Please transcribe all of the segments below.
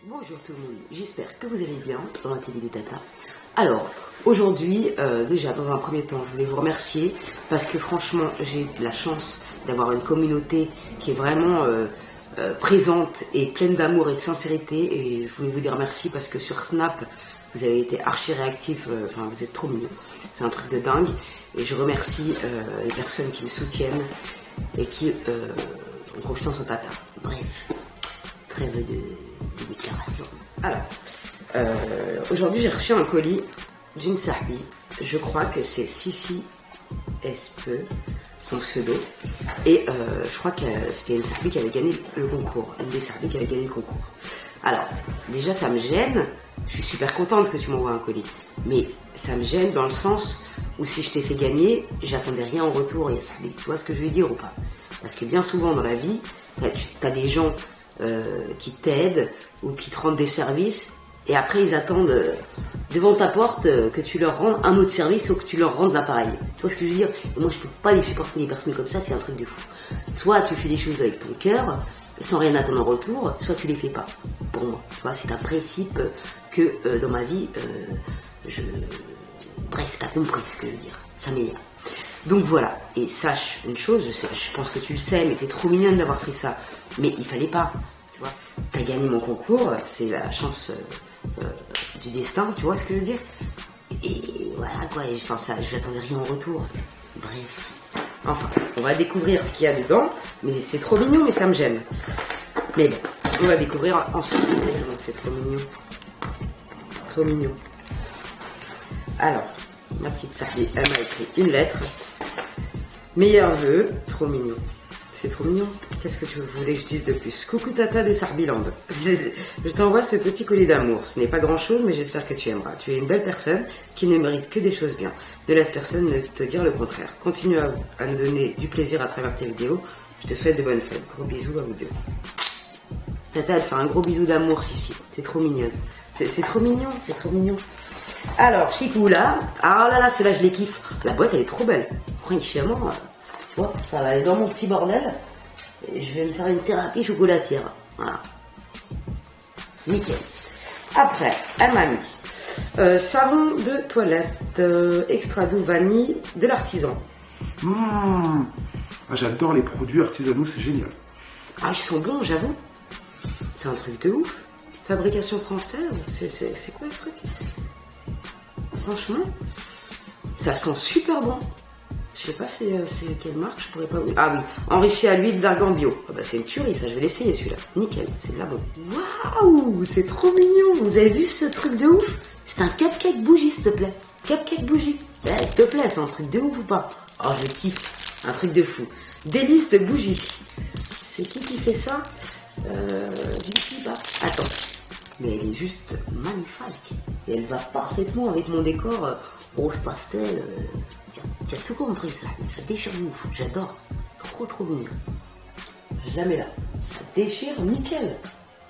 Bonjour tout le monde, j'espère que vous allez bien dans la télé des Tata. Alors, aujourd'hui, déjà dans un premier temps, je voulais vous remercier parce que franchement, j'ai la chance d'avoir une communauté qui est vraiment présente et pleine d'amour et de sincérité. Et je voulais vous dire merci parce que sur Snap, vous avez été archi réactifs, enfin vous êtes trop mignons. C'est un truc de dingue. Et je remercie les personnes qui me soutiennent et qui ont confiance au Tata. Bref, trêve de déclaration. Alors, aujourd'hui j'ai reçu un colis d'une Sahbi. Je crois que c'est Sissi SPE, son pseudo. Et je crois que c'était une Sahbi qui avait gagné le concours. Une des Sahbi qui avait gagné le concours. Alors, déjà ça me gêne. Je suis super contente que tu m'envoies un colis. Mais ça me gêne dans le sens où si je t'ai fait gagner, j'attendais rien en retour. Et ça, tu vois ce que je veux dire ou pas? Parce que bien souvent dans la vie, tu as des gens qui t'aident ou qui te rendent des services et après ils attendent devant ta porte que tu leur rendes un autre service ou que tu leur rendes l'appareil. Tu vois ce que je veux dire? Et moi je peux pas les supporter les personnes comme ça, c'est un truc de fou. Soit tu fais des choses avec ton cœur sans rien attendre en retour, soit tu les fais pas. Pour moi, tu vois, c'est un principe que dans ma vie, bref, t'as compris ce que je veux dire. Ça m'énerve. Donc voilà, et sache une chose, je pense que tu le sais, mais t'es trop mignonne d'avoir fait ça. Mais il fallait pas, tu vois. T'as gagné mon concours, c'est la chance du destin, tu vois ce que je veux dire. Et voilà quoi, enfin ça, j'attendais rien en retour. Bref. Enfin, on va découvrir ce qu'il y a dedans, mais c'est trop mignon, mais ça me gêne. Mais bon, on va découvrir ensuite. C'est trop mignon. Trop mignon. Alors, ma petite Sahbi, elle m'a écrit une lettre. Meilleurs vœux, trop mignon. C'est trop mignon. Qu'est-ce que tu voulais que je dise de plus? Coucou Tata de Sahbiland. Je t'envoie ce petit colis d'amour. Ce n'est pas grand-chose, mais j'espère que tu aimeras. Tu es une belle personne qui ne mérite que des choses bien. Ne laisse personne ne te dire le contraire. Continue à nous donner du plaisir à travers tes vidéos. Je te souhaite de bonnes fêtes. Gros bisous à vous deux. Tata, elle fait un gros bisou d'amour, Sissi. C'est trop mignonne. C'est trop mignon, c'est trop mignon. Alors, Chicoula. Ah là là, ceux-là, je les kiffe. La boîte, elle est trop belle. Franchement, tu vois, ça va aller dans mon petit bordel. Et je vais me faire une thérapie chocolatière. Voilà. Nickel. Après, elle m'a mis savon de toilette extra doux vanille de l'artisan. J'adore les produits artisanaux, c'est génial. Ah, ils sont bons, j'avoue. C'est un truc de ouf. Fabrication française, c'est quoi ce truc? Franchement, ça sent super bon. Je sais pas c'est quelle marque, je pourrais pas vous... Ah oui, enrichi à l'huile d'argan bio. Ah bah c'est une tuerie ça, je vais l'essayer celui-là. Nickel, c'est de la bonne. Waouh, c'est trop mignon. Vous avez vu ce truc de ouf? C'est un cupcake bougie s'il te plaît. Cupcake bougie. S'il te plaît, c'est un truc de ouf ou pas? Oh je kiffe, un truc de fou. Délice de bougie. C'est qui fait ça? Attends. Mais elle est juste magnifique. Et elle va parfaitement avec mon décor rose pastel. Tu as tout compris ça. Ça déchire de ouf. J'adore. Trop mignon. Jamais là. Ça déchire nickel.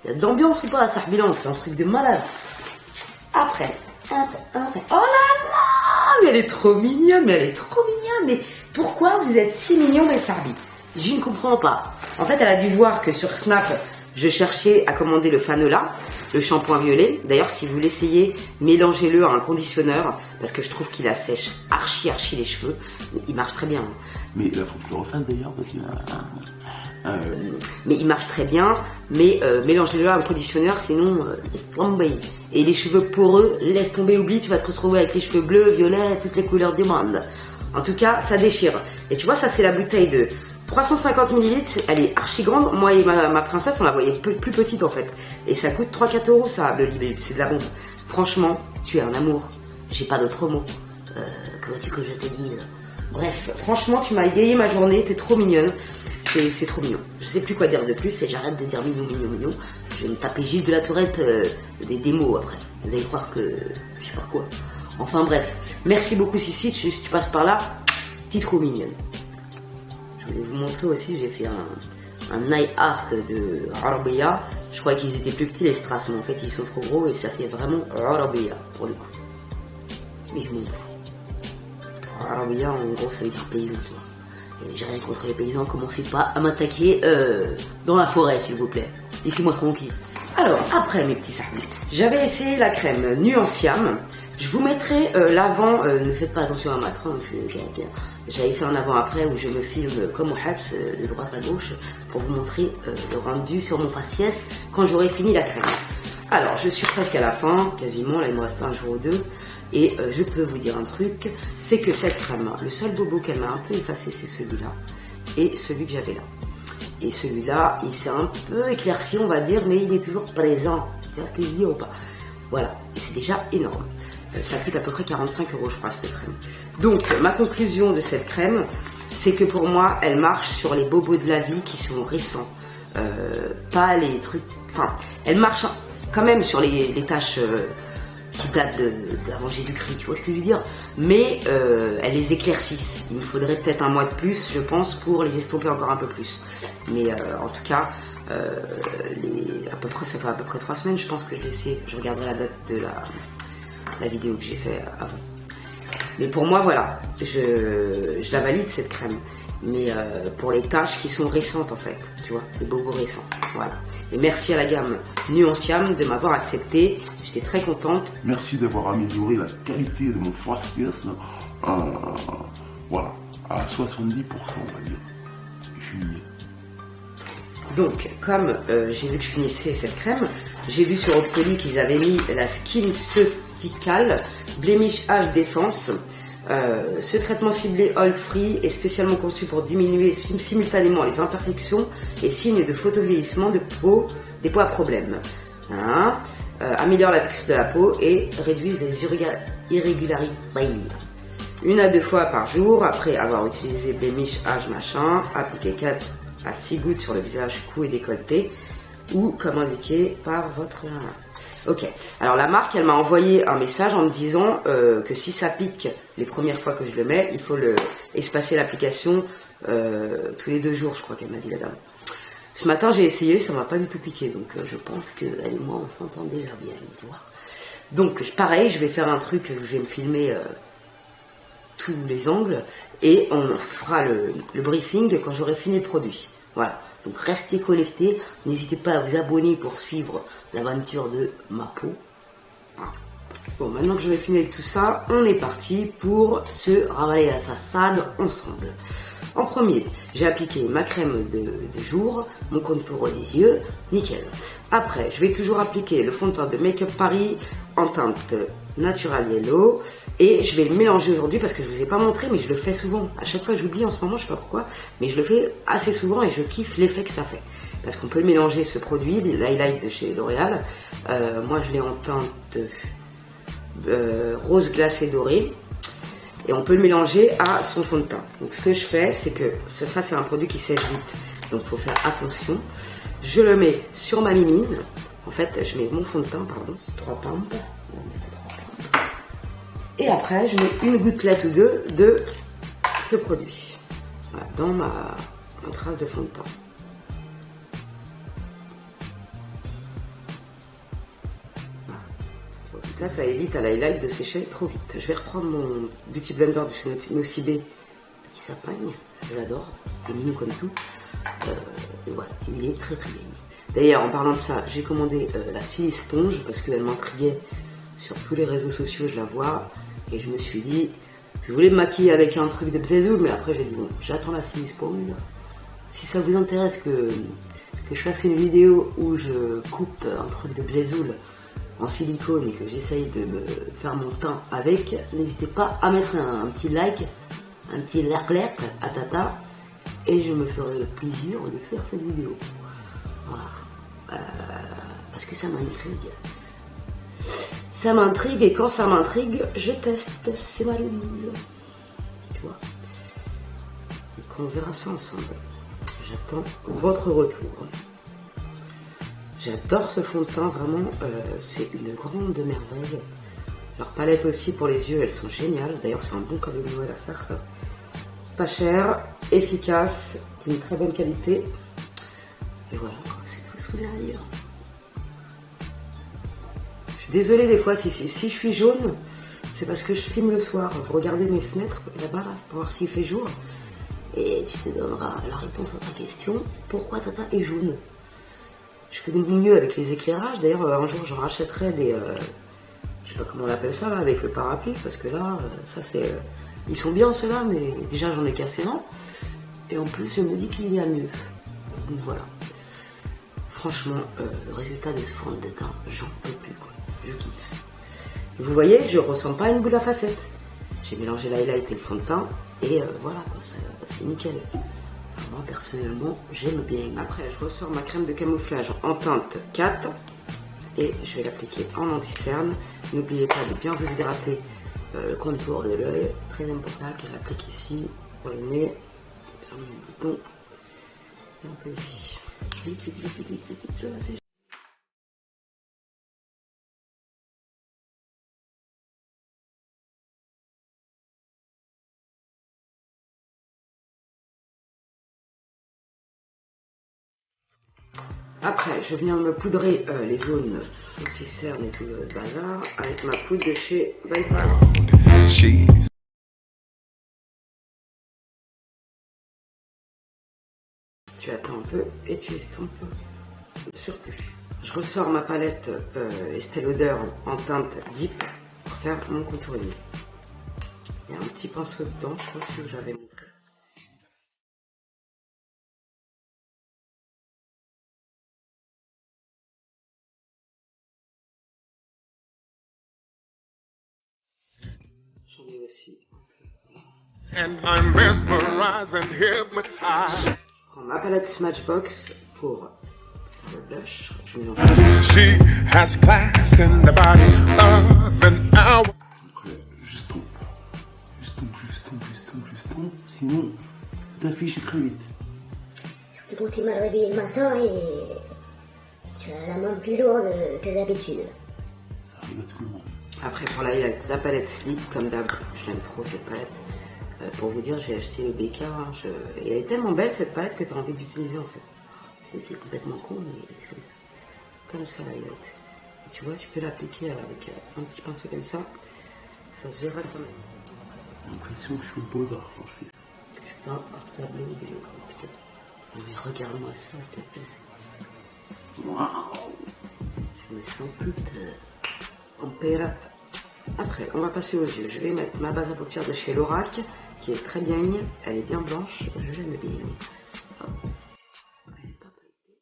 Il y a d'ambiance ou pas à Sahbiland? C'est un truc de malade. Après. Oh là là! Mais elle est trop mignonne. Mais pourquoi vous êtes si mignons mes Sahbi? Je ne comprends pas. En fait, elle a dû voir que sur Snap, je cherchais à commander le Fanola, le shampoing violet. D'ailleurs, si vous l'essayez, mélangez-le à un conditionneur, parce que je trouve qu'il assèche archi les cheveux. Il marche très bien. Mais il faut que je le refasse d'ailleurs, parce que... Mais il marche très bien, mais mélangez-le à un conditionneur, sinon, laisse tomber. Et les cheveux poreux, laisse tomber, oublie, tu vas te retrouver avec les cheveux bleus, violets, toutes les couleurs du monde. En tout cas, ça déchire. Et tu vois, ça c'est la bouteille de 350 ml, elle est archi grande. Moi et ma princesse, on la voyait plus petite en fait. Et ça coûte 3-4 euros ça, le Libé, c'est de la bombe. Franchement, tu es un amour. J'ai pas d'autres mots. Que veux-tu que je te dise? Bref, franchement, tu m'as égayé ma journée, t'es trop mignonne. C'est trop mignon. Je sais plus quoi dire de plus et j'arrête de dire mignon. Je vais me taper Gilles de la Tourette des mots après. Vous allez croire que... je sais pas quoi. Enfin bref, merci beaucoup Sissi, si tu passes par là, t'es trop mignonne. Je vais vous montrer aussi, j'ai fait un night art de Arabia. Je croyais qu'ils étaient plus petits les strass, mais en fait ils sont trop gros et ça fait vraiment Arabia pour le coup. Mais je m'en fous. Arabia en gros ça veut dire paysan. J'ai rien contre les paysans, commencez pas à m'attaquer dans la forêt s'il vous plaît. Laissez-moi tranquille. Alors, après mes petits amis, j'avais essayé la crème Nuanciam. Je vous mettrai l'avant, ne faites pas attention à ma tronche, j'avais fait un avant-après où je me filme comme au Habs, de droite à gauche, pour vous montrer le rendu sur mon faciès quand j'aurai fini la crème. Alors, je suis presque à la fin, quasiment, là il me reste un jour ou deux, et je peux vous dire un truc, c'est que cette crème, le seul bobo qu'elle m'a un peu effacé, c'est celui-là, et celui que j'avais là. Et celui-là, il s'est un peu éclairci, on va dire, mais il est toujours présent. Tu vois ce que je dis ou pas? Voilà, et c'est déjà énorme. Ça coûte à peu près 45 €, je crois, cette crème. Donc, ma conclusion de cette crème, c'est que pour moi, elle marche sur les bobos de la vie qui sont récents. Pas les trucs... Enfin, elle marche quand même sur les taches qui datent d'avant Jésus-Christ, tu vois ce que je veux dire? Mais elles les éclaircissent. Il me faudrait peut-être un mois de plus, je pense, pour les estomper encore un peu plus. Mais en tout cas, à peu près, ça fait à peu près 3 semaines, je pense que je l'ai essayé. Je regarderai la date de la vidéo que j'ai fait avant. Mais pour moi, voilà, je la valide cette crème. Mais pour les taches qui sont récentes en fait, tu vois, les bobos récents. Voilà. Et merci à la gamme Nuanciam de m'avoir accepté. J'étais très contente. Merci d'avoir amélioré la qualité de mon faciès. Voilà, à 70%, on va dire. Je suis lié. Donc, comme j'ai vu que je finissais cette crème, j'ai vu sur Octoly qu'ils avaient mis la Skin Ceutical Blemish Age Défense. Ce traitement ciblé oil free est spécialement conçu pour diminuer simultanément les imperfections et signes de photovieillissement de peau, des peaux à problème. Hein, améliore la texture de la peau et réduit les irrégularités. 1 à 2 fois par jour après avoir utilisé Blemish Age machin. Appliquez 4 à 6 gouttes sur le visage, cou et décolleté ou comme indiqué par votre... Ok, alors la marque, elle m'a envoyé un message en me disant que si ça pique les premières fois que je le mets, il faut espacer l'application tous les 2 jours, je crois qu'elle m'a dit la dame. Ce matin, j'ai essayé, ça m'a pas du tout piqué, donc je pense qu'elle et moi, on s'entend déjà bien, tu vois. Donc, pareil, je vais faire un truc où je vais me filmer tous les angles et on fera le briefing quand j'aurai fini le produit. Voilà. Donc restez connectés, n'hésitez pas à vous abonner pour suivre l'aventure de ma peau. Bon, maintenant que je vais finir avec tout ça, on est parti pour se ravaler la façade ensemble. En premier, j'ai appliqué ma crème de jour, mon contour des yeux, nickel. Après, je vais toujours appliquer le fond de teint de Make Up Paris en teinte Natural Yellow. Et je vais le mélanger aujourd'hui parce que je ne vous ai pas montré, mais je le fais souvent. À chaque fois, j'oublie en ce moment, je ne sais pas pourquoi, mais je le fais assez souvent et je kiffe l'effet que ça fait. Parce qu'on peut mélanger ce produit, l'highlight de chez L'Oréal. Moi, je l'ai en teinte rose glacé doré. Et on peut le mélanger à son fond de teint. Donc, ce que je fais, c'est que ça, c'est un produit qui sèche vite. Donc, il faut faire attention. Je le mets sur ma mimine. En fait, je mets mon fond de teint, pardon, c'est 3 pompes. Et après, je mets une gouttelette ou deux de ce produit. Voilà, dans ma trace de fond de teint. Voilà. Ça évite à l'highlight de sécher trop vite. Je vais reprendre mon Beauty Blender de chez Nocibé qui s'apagne. Je l'adore. Il est mignon comme tout. Et voilà, il est très très bien. D'ailleurs, en parlant de ça, j'ai commandé la Silly Sponge parce qu'elle m'intriguait sur tous les réseaux sociaux, je la vois. Et je me suis dit, je voulais me maquiller avec un truc de Bzezoul, mais après j'ai dit bon, j'attends la Silly Sponge. Si ça vous intéresse que je fasse une vidéo où je coupe un truc de Bzezoul en silicone et que j'essaye de me faire mon teint avec, n'hésitez pas à mettre un petit like, un petit like à Tata, et je me ferai le plaisir de faire cette vidéo. Voilà. Parce que ça m'intrigue. Ça m'intrigue et quand ça m'intrigue, je teste. C'est ma devise. Tu vois. Donc on verra ça ensemble. J'attends votre retour. J'adore ce fond de teint, vraiment. C'est une grande merveille. Leur palette aussi pour les yeux, elles sont géniales. D'ailleurs, c'est un bon cadeau de Noël à faire ça. Pas cher, efficace, d'une très bonne qualité. Et voilà, c'est tout ce que j'ai à dire. Désolée des fois, si je suis jaune, c'est parce que je filme le soir. Vous regardez mes fenêtres là-bas là, pour voir s'il fait jour. Et tu te donneras la réponse à ta question. Pourquoi Tata est jaune? Je fais de mon mieux avec les éclairages. D'ailleurs, un jour, je rachèterai des... je sais pas comment on appelle ça, là, avec le parapluie, parce que là, ça c'est... ils sont bien ceux-là, mais déjà j'en ai cassé un. Et en plus, je me dis qu'il y a mieux. Donc voilà. Franchement, le résultat de ce fond de teint, j'en peux plus, quoi. Je kiffe. Et vous voyez, je ressemble pas à une boule à facettes. J'ai mélangé l'highlight et le fond de teint, et voilà, quoi, c'est nickel. Moi, personnellement, j'aime bien. Après, je ressors ma crème de camouflage en teinte 4, et je vais l'appliquer en anti-cerne. N'oubliez pas de bien vous hydrater le contour de l'œil, très important, que je l'applique ici, pour le nez, sur le bouton, et un peu ici. Vite, ça va, c'est... Après, je viens me poudrer les zones anti-cerne et tout le bazar avec ma poudre de chez Viper. Tu attends un peu et tu estompes le surplus. Je ressors ma palette Estée Lauder en teinte Deep pour faire mon contouring. Il y a un petit pinceau dedans, je pense que j'avais montré. J'en ai aussi. And I'm mesmerized and hypnotized. Je prends ma palette Smashbox pour le blush. Je mets She has class in the body of an hour. J'estompe. Sinon, t'affiches très vite. Surtout quand tu es mal réveillé le matin et tu as la main plus lourde que d'habitude. Ça arrive à tout le monde. Après, pour la palette Sleep, comme d'hab, je l'aime trop cette palette. Pour vous dire, j'ai acheté le BK. Hein, et elle est tellement belle cette palette que tu as envie d'utiliser en fait. C'est complètement con, mais c'est comme ça la highlight. Et tu vois, tu peux l'appliquer avec un petit pinceau comme ça. Ça se verra quand même. J'ai l'impression que je suis au beau-art quand je fais. Je suis pas un tableau de peut-être. Mais regarde-moi ça, s'il te plaît. Waouh! Je me sens toute en pirate. Après, on va passer aux yeux. Je vais mettre ma base à paupières de chez Lorac, qui est très bien. Elle est bien blanche. Je l'aime bien. Oh. Elle est pas feuilletée.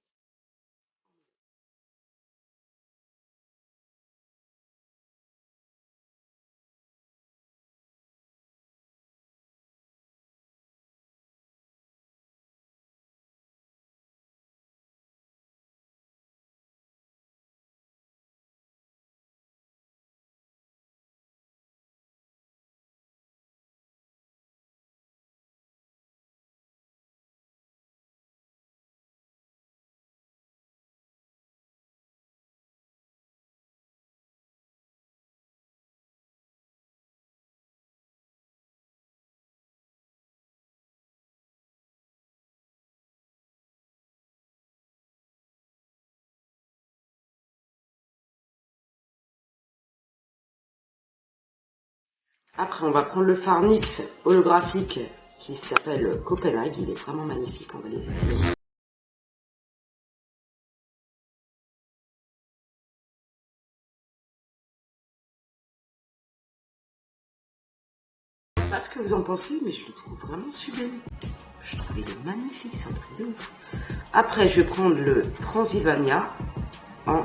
Après, on va prendre le fard NYX holographique qui s'appelle Copenhague. Il est vraiment magnifique. On va les essayer. Je sais pas ce que vous en pensez, mais je le trouve vraiment sublime. Je trouve il est magnifique, c'est un truc de ouf. Après, je vais prendre le Transylvania en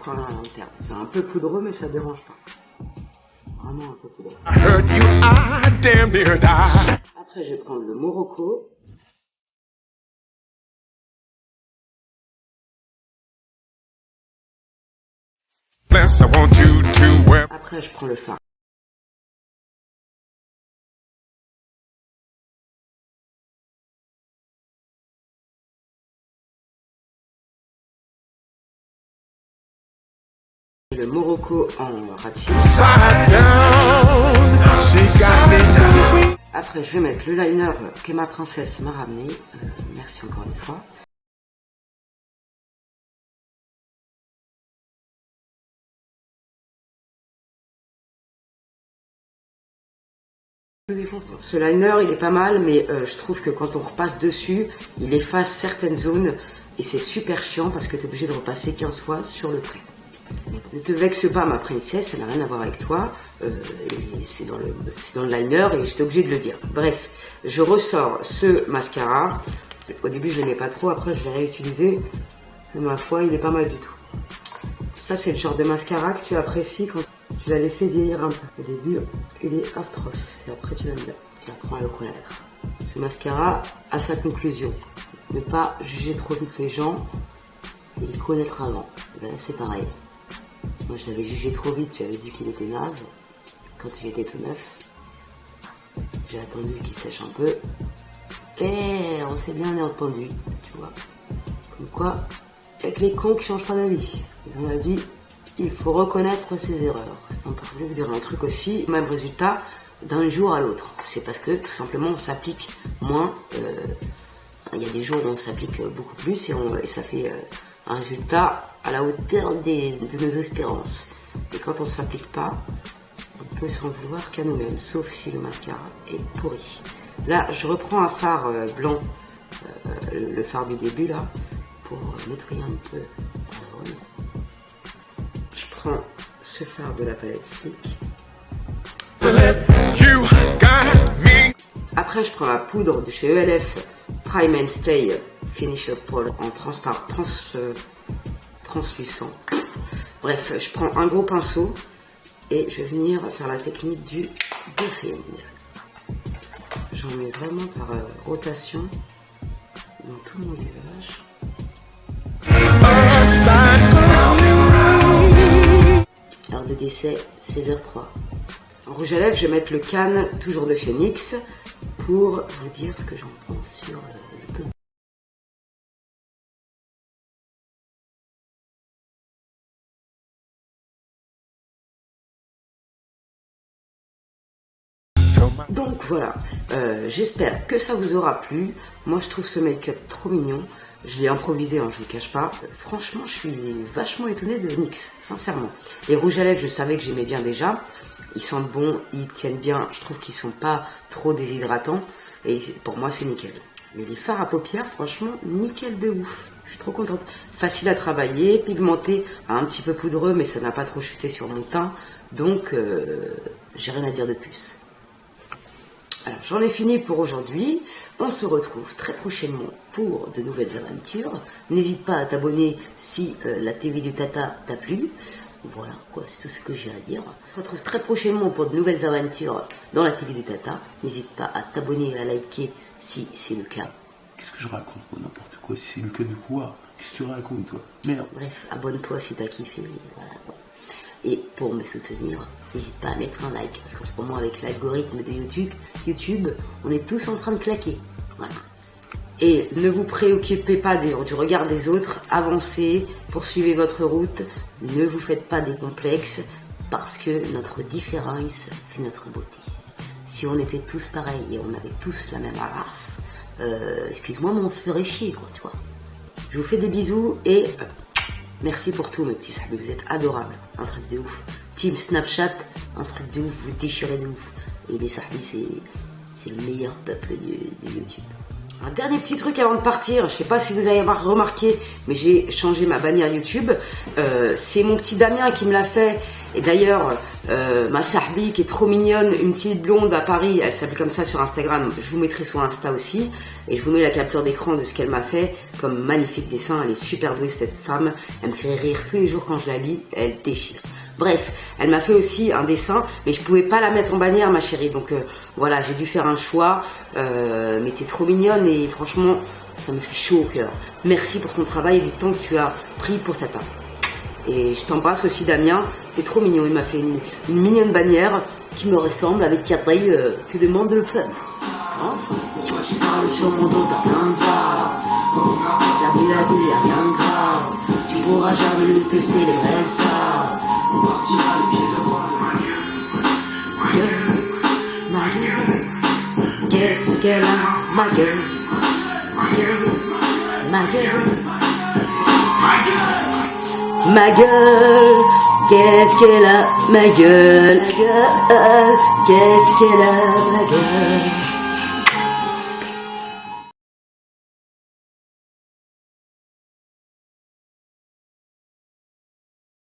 interne. C'est un peu poudreux, mais ça dérange pas. Vraiment un peu poudreux. Après, je vais prendre le Morocco. Après, je prends le fard. Le Morocco en ratio. Après, je vais mettre le liner que ma princesse m'a ramené. Merci encore une fois. Ce liner, il est pas mal, mais je trouve que quand on repasse dessus, il efface certaines zones et c'est super chiant parce que tu es obligé de repasser 15 fois sur le trait. Ne te vexe pas ma princesse, ça n'a rien à voir avec toi, c'est dans le liner et j'étais obligée de le dire. Bref, je ressors ce mascara, au début je l'aimais pas trop, après je l'ai réutilisé, et ma foi il est pas mal du tout. Ça c'est le genre de mascara que tu apprécies quand tu l'as laissé vieillir un peu. Au début il est atroce, et après tu l'aimes bien, tu apprends à le connaître. Ce mascara a sa conclusion, ne pas juger trop vite les gens et les connaître avant. Ben, c'est pareil. Moi je l'avais jugé trop vite, j'avais dit qu'il était naze quand il était tout neuf. J'ai attendu qu'il sèche un peu. Et on s'est bien entendu, tu vois. Comme quoi, avec les cons qui changent pas d'avis. Dans la vie, il faut reconnaître ses erreurs. C'est important. Je vais vous dire un truc aussi, même résultat d'un jour à l'autre. C'est parce que tout simplement on s'applique moins. Il y a des jours où on s'applique beaucoup plus et ça fait un résultat à la hauteur de nos espérances. Et quand on ne s'applique pas, on peut s'en vouloir qu'à nous-mêmes, sauf si le mascara est pourri. Là, je reprends un fard blanc, le fard du début là, pour nettoyer un peu la zone. Je prends ce fard de la palette Sleek. Après, je prends la poudre de chez ELF Prime and Stay Finish Up Pour en translucent. Bref, je prends un gros pinceau et je vais venir faire la technique du buffing. J'en mets vraiment par rotation dans tout mon visage. Heure de décès, 16h03. En rouge à lèvres, je vais mettre le Cannes, toujours de chez NYX, pour vous dire ce que j'en pense sur le ton. Donc voilà, j'espère que ça vous aura plu. Moi je trouve ce make-up trop mignon. Je l'ai improvisé, hein, je vous cache pas. Franchement, je suis vachement étonnée de NYX, sincèrement. Les rouges à lèvres, je savais que j'aimais bien déjà. Ils sentent bon, ils tiennent bien. Je trouve qu'ils sont pas trop déshydratants. Et pour moi, c'est nickel. Mais les fards à paupières, franchement, nickel de ouf. Je suis trop contente. Facile à travailler, pigmenté, un petit peu poudreux, mais ça n'a pas trop chuté sur mon teint. Donc, j'ai rien à dire de plus. Alors, j'en ai fini pour aujourd'hui. On se retrouve très prochainement pour de nouvelles aventures. N'hésite pas à t'abonner si la TV du Tata t'a plu. Voilà, quoi, c'est tout ce que j'ai à dire. On se retrouve très prochainement pour de nouvelles aventures dans la TV du Tata. N'hésite pas à t'abonner et à liker si c'est le cas. Qu'est-ce que je raconte, moi, n'importe quoi, si c'est le cas de quoi? Qu'est-ce que tu racontes, toi? Merde. Bref, abonne-toi si t'as kiffé. Voilà, quoi. Et pour me soutenir, n'hésite pas à mettre un like, parce qu'en ce moment avec l'algorithme de YouTube, on est tous en train de claquer. Voilà. Et ne vous préoccupez pas du regard des autres, avancez, poursuivez votre route, ne vous faites pas des complexes, parce que notre différence fait notre beauté. Si on était tous pareils et on avait tous la même race, excuse-moi, mais on se ferait chier, quoi, tu vois. Je vous fais des bisous et merci pour tout, mes petits sables, vous êtes adorables, un truc de ouf. Team Snapchat, un truc de ouf, vous déchirez de ouf. Et les sahbis, c'est le meilleur peuple de YouTube. Un dernier petit truc avant de partir, je sais pas si vous avez remarqué, mais j'ai changé ma bannière YouTube. C'est mon petit Damien qui me l'a fait. Et d'ailleurs, ma sahbi qui est trop mignonne, une petite blonde à Paris, elle s'appelle comme ça sur Instagram, je vous mettrai son Insta aussi. Et je vous mets la capture d'écran de ce qu'elle m'a fait comme magnifique dessin. Elle est super douée cette femme, elle me fait rire tous les jours quand je la lis, elle déchire. Bref, elle m'a fait aussi un dessin, mais je pouvais pas la mettre en bannière, ma chérie. Donc voilà, j'ai dû faire un choix. Mais t'es trop mignonne et franchement, ça me fait chaud au cœur. Merci pour ton travail et du temps que tu as pris pour Tata. Et je t'embrasse aussi, Damien. T'es trop mignon. Il m'a fait une mignonne bannière qui me ressemble avec Cabreuil que demande le peuple. Enfin, je parle sur mon dos, t'as plein de barres. La vie, y'a rien de grave. Tu pourras jamais le tester, les vrais savent. On partira les pieds devant ma gueule. Ma gueule. Qu'est-ce qu'elle a, ma gueule. Ma gueule. Ma gueule. Ma gueule. Qu'est-ce qu'elle a, ma gueule. Qu'est-ce qu'elle a, ma gueule.